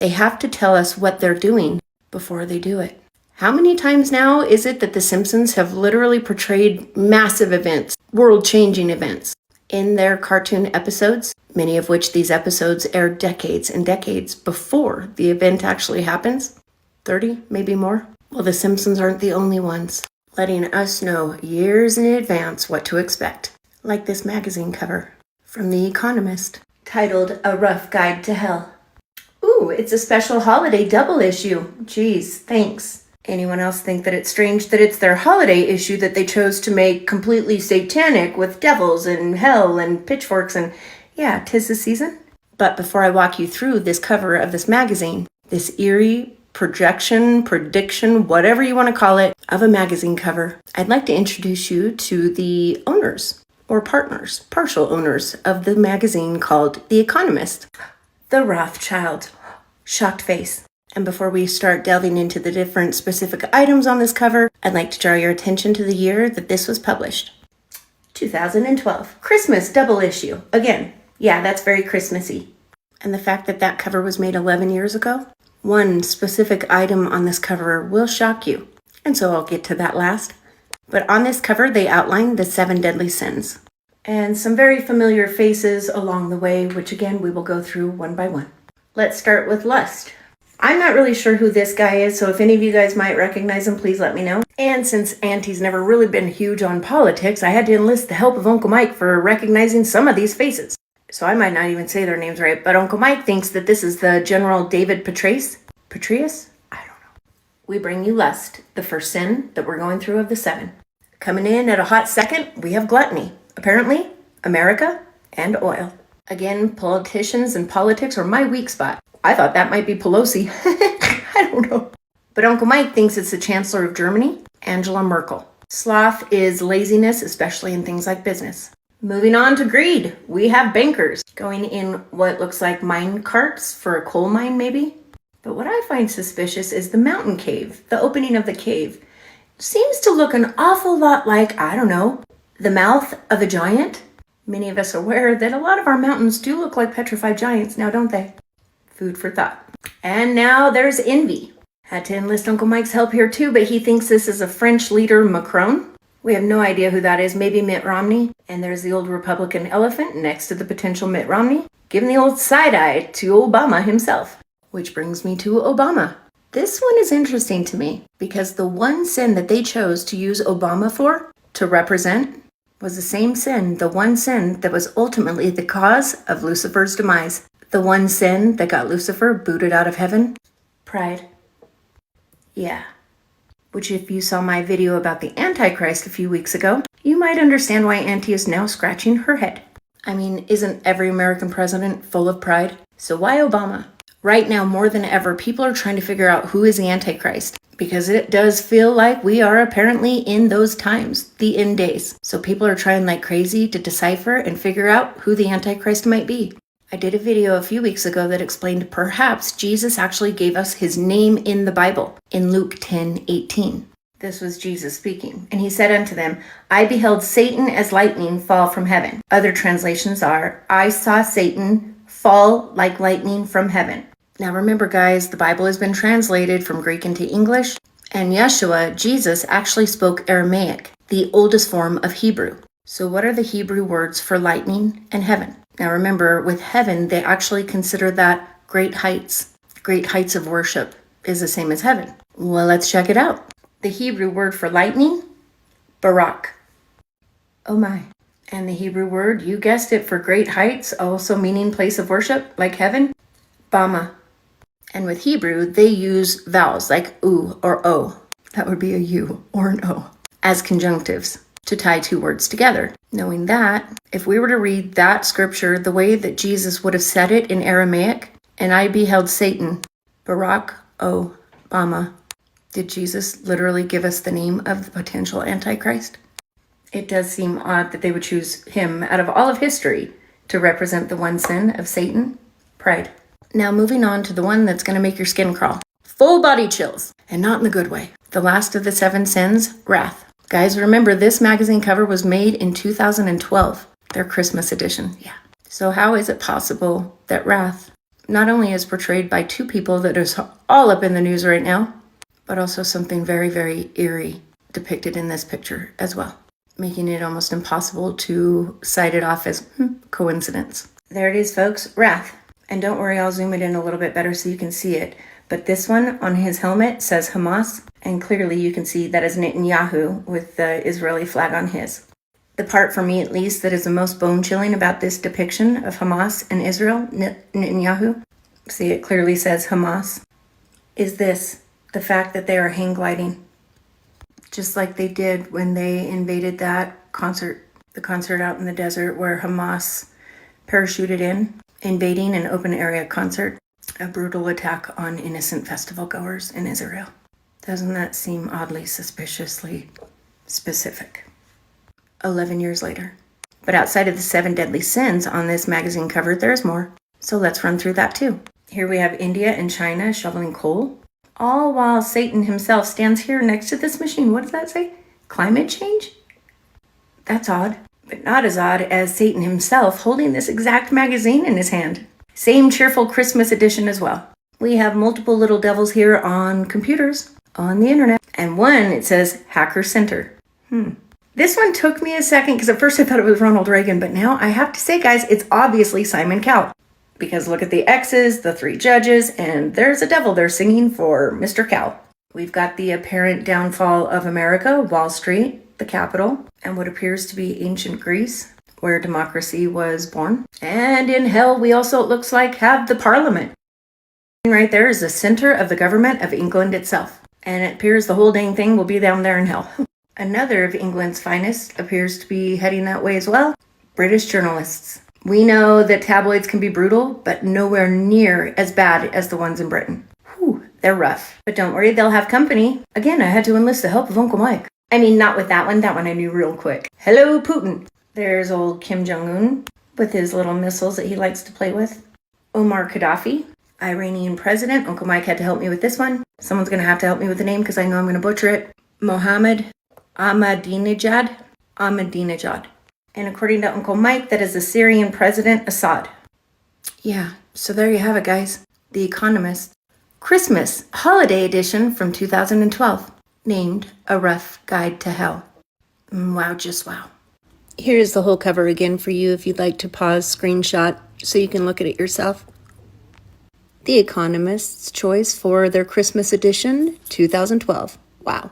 They have to tell us what they're doing before they do it. How many times now is it that The Simpsons have literally portrayed massive events, world-changing events, in their cartoon episodes, many of which these episodes air decades and decades before the event actually happens? 30, maybe more? Well, The Simpsons aren't the only ones, letting us know years in advance what to expect. Like this magazine cover from The Economist, titled A Rough Guide to Hell. Ooh, it's a special holiday double issue. Geez, thanks. Anyone else think that it's strange that it's their holiday issue that they chose to make completely satanic with devils and hell and pitchforks and, yeah, 'tis the season? But before I walk you through this cover of this magazine, this eerie prediction, whatever you want to call it, of a magazine cover, I'd like to introduce you to the owners or partners, partial owners of the magazine called The Economist, the Rothschilds. Shocked face. And before we start delving into the different specific items on this cover, I'd like to draw your attention to the year that this was published. 2012. Christmas double issue. Again, yeah, that's very Christmassy. And the fact that that cover was made 11 years ago? One specific item on this cover will shock you, and so I'll get to that last. But on this cover, they outline the 7 deadly sins, and some very familiar faces along the way, which again, we will go through one by one. Let's start with lust. I'm not really sure who this guy is, so if any of you guys might recognize him, please let me know. And since Auntie's never really been huge on politics, I had to enlist the help of Uncle Mike for recognizing some of these faces. So I might not even say their names right, but Uncle Mike thinks that this is the General David Petraeus? I don't know. We bring you lust, the first sin that we're going through of the 7. Coming in at a hot second, we have gluttony. Apparently, America and oil. Again, politicians and politics are my weak spot. I thought that might be Pelosi. I don't know. But Uncle Mike thinks it's the Chancellor of Germany, Angela Merkel. Sloth is laziness, especially in things like business. Moving on to greed, we have bankers going in what looks like mine carts for a coal mine maybe. But what I find suspicious is the mountain cave, the opening of the cave. Seems to look an awful lot like, I don't know, the mouth of a giant. Many of us are aware that a lot of our mountains do look like petrified giants now, don't they? Food for thought. And now there's envy. Had to enlist Uncle Mike's help here too, but he thinks this is a French leader, Macron. We have no idea who that is, maybe Mitt Romney. And there's the old Republican elephant next to the potential Mitt Romney, giving the old side-eye to Obama himself. Which brings me to Obama. This one is interesting to me because the one sin that they chose to use Obama for, to represent, was the same sin, the one sin that was ultimately the cause of Lucifer's demise. The one sin that got Lucifer booted out of heaven? Pride. Yeah. Which if you saw my video about the Antichrist a few weeks ago, you might understand why Auntie is now scratching her head. I mean, isn't every American president full of pride? So why Obama? Right now, more than ever, people are trying to figure out who is the Antichrist, because it does feel like we are apparently in those times, the end days. So people are trying like crazy to decipher and figure out who the Antichrist might be. I did a video a few weeks ago that explained perhaps Jesus actually gave us his name in the Bible, in Luke 10:18. This was Jesus speaking, and he said unto them, I beheld Satan as lightning fall from heaven. Other translations are, I saw Satan fall like lightning from heaven. Now remember guys, the Bible has been translated from Greek into English, and Yeshua, Jesus, actually spoke Aramaic, the oldest form of Hebrew. So what are the Hebrew words for lightning and heaven? Now remember, with heaven, they actually consider that great heights. Great heights of worship is the same as heaven. Well, let's check it out. The Hebrew word for lightning, barak. Oh my. And the Hebrew word, you guessed it, for great heights, also meaning place of worship, like heaven, bama. And with Hebrew, they use vowels like u or o. That would be a u or an o, as conjunctives to tie two words together. Knowing that, if we were to read that scripture the way that Jesus would have said it in Aramaic, and I beheld Satan, Barak, O, Bama, did Jesus literally give us the name of the potential Antichrist? It does seem odd that they would choose him out of all of history to represent the one sin of Satan, pride. Now moving on to the one that's going to make your skin crawl. Full body chills, and not in the good way. The last of the 7 sins, wrath. Guys, remember this magazine cover was made in 2012, their Christmas edition. Yeah. So how is it possible that wrath not only is portrayed by two people that is all up in the news right now, but also something very, very eerie depicted in this picture as well, making it almost impossible to cite it off as coincidence. There it is, folks, Wrath. And don't worry, I'll zoom it in a little bit better so you can see it. But this one on his helmet says Hamas, and clearly you can see that is Netanyahu with the Israeli flag on his. The part, for me at least, that is the most bone-chilling about this depiction of Hamas and Israel, Netanyahu, see it clearly says Hamas, is this, the fact that they are hang gliding. Just like they did when they invaded that concert, the concert out in the desert where Hamas parachuted in, invading an open area concert, a brutal attack on innocent festival goers in Israel. Doesn't that seem oddly suspiciously specific? 11 years later. But outside of the 7 deadly sins on this magazine cover, there's more. So let's run through that too. Here we have India and China shoveling coal, all while Satan himself stands here next to this machine. What does that say? Climate change? That's odd, but not as odd as Satan himself holding this exact magazine in his hand. Same cheerful Christmas edition as well. We have multiple little devils here on computers, on the internet, and one, it says Hacker Center. This one took me a second because at first I thought it was Ronald Reagan, but now I have to say, guys, it's obviously Simon Cowell. Because look at the X's, the 3 judges, and there's a devil there singing for Mr. Cowell. We've got the apparent downfall of America, Wall Street, the Capitol, and what appears to be ancient Greece, where democracy was born. And in hell, we also, it looks like, have the Parliament. Right there is the center of the government of England itself. And it appears the whole dang thing will be down there in hell. Another of England's finest appears to be heading that way as well. British journalists. We know that tabloids can be brutal, but nowhere near as bad as the ones in Britain. Whew, they're rough. But don't worry, they'll have company. Again, I had to enlist the help of Uncle Mike. I mean, not with that one. That one I knew real quick. Hello, Putin. There's old Kim Jong-un with his little missiles that he likes to play with. Omar Gaddafi, Iranian president. Uncle Mike had to help me with this one. Someone's going to have to help me with the name because I know I'm going to butcher it. Mohammed Ahmadinejad. And according to Uncle Mike, that is the Syrian president Assad. Yeah, so there you have it, guys. The Economist. Christmas Holiday Edition from 2012. Named A Rough Guide to Hell. Wow, just wow. Here's the whole cover again for you if you'd like to pause, screenshot, so you can look at it yourself. The Economist's choice for their Christmas edition 2012. Wow.